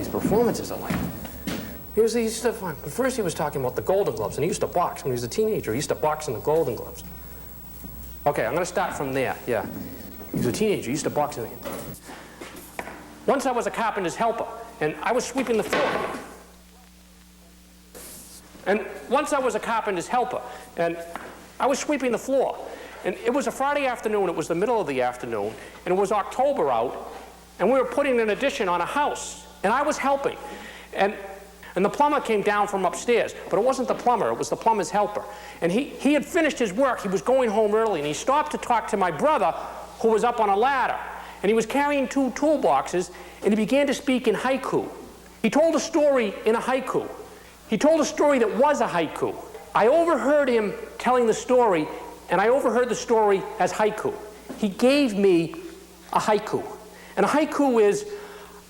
these performances are like. First he was talking about the Golden Gloves, and he used to box when he was a teenager. He used to box in the Golden Gloves. Okay, I'm going to start from there, yeah. He was a teenager, he used to box in the... Once I was a carpenter's helper, and I was sweeping the floor. And once I was a carpenter's helper, and I was sweeping the floor. And it was a Friday afternoon, it was the middle of the afternoon, and it was October out, and we were putting an addition on a house, and I was helping. And the plumber came down from upstairs, but it wasn't the plumber, it was the plumber's helper. And he had finished his work, he was going home early, and he stopped to talk to my brother, who was up on a ladder. And he was carrying 2 toolboxes, and he began to speak in haiku. He told a story in a haiku. He told a story that was a haiku. I overheard him telling the story, and I overheard the story as haiku. He gave me a haiku. And a haiku is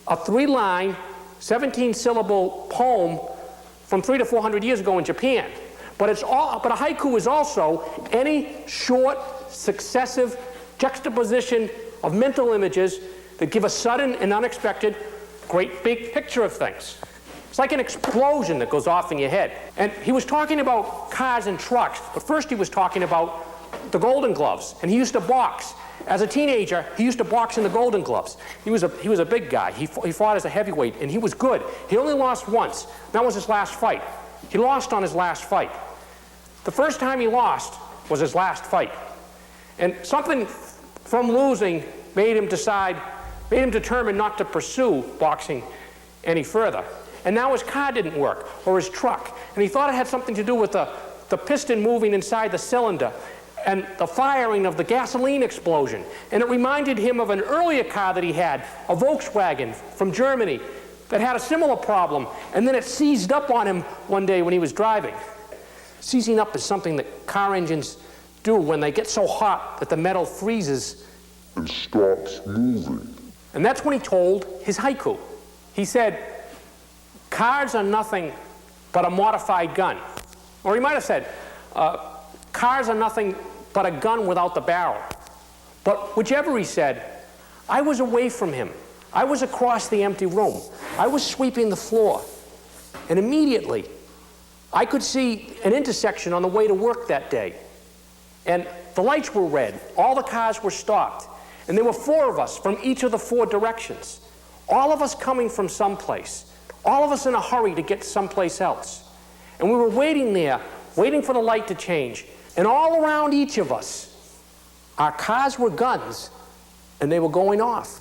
a 3-line, 17-syllable poem from 300 to 400 years ago in Japan. But a haiku is also any short, successive juxtaposition of mental images that give a sudden and unexpected great big picture of things. It's like an explosion that goes off in your head. And he was talking about cars and trucks, but first he was talking about the Golden Gloves, and he used to box. As a teenager, he used to box in the Golden Gloves. He was a big guy. He fought as a heavyweight, and he was good. He only lost once. That was his last fight. He lost on his last fight. The first time he lost was his last fight. And something from losing made him determine not to pursue boxing any further. And now his car didn't work, or his truck. And he thought it had something to do with the piston moving inside the cylinder and the firing of the gasoline explosion. And it reminded him of an earlier car that he had, a Volkswagen from Germany, that had a similar problem. And then it seized up on him one day when he was driving. Seizing up is something that car engines do when they get so hot that the metal freezes and stops moving. And that's when he told his haiku. He said, cars are nothing but a modified gun. Or he might have said, cars are nothing but a gun without the barrel. But whichever he said, I was away from him. I was across the empty room. I was sweeping the floor. And immediately, I could see an intersection on the way to work that day. And the lights were red. All the cars were stopped. And there were 4 of us from each of the 4 directions. All of us coming from someplace. All of us in a hurry to get someplace else. And we were waiting there, waiting for the light to change. And all around each of us, our cars were guns, and they were going off.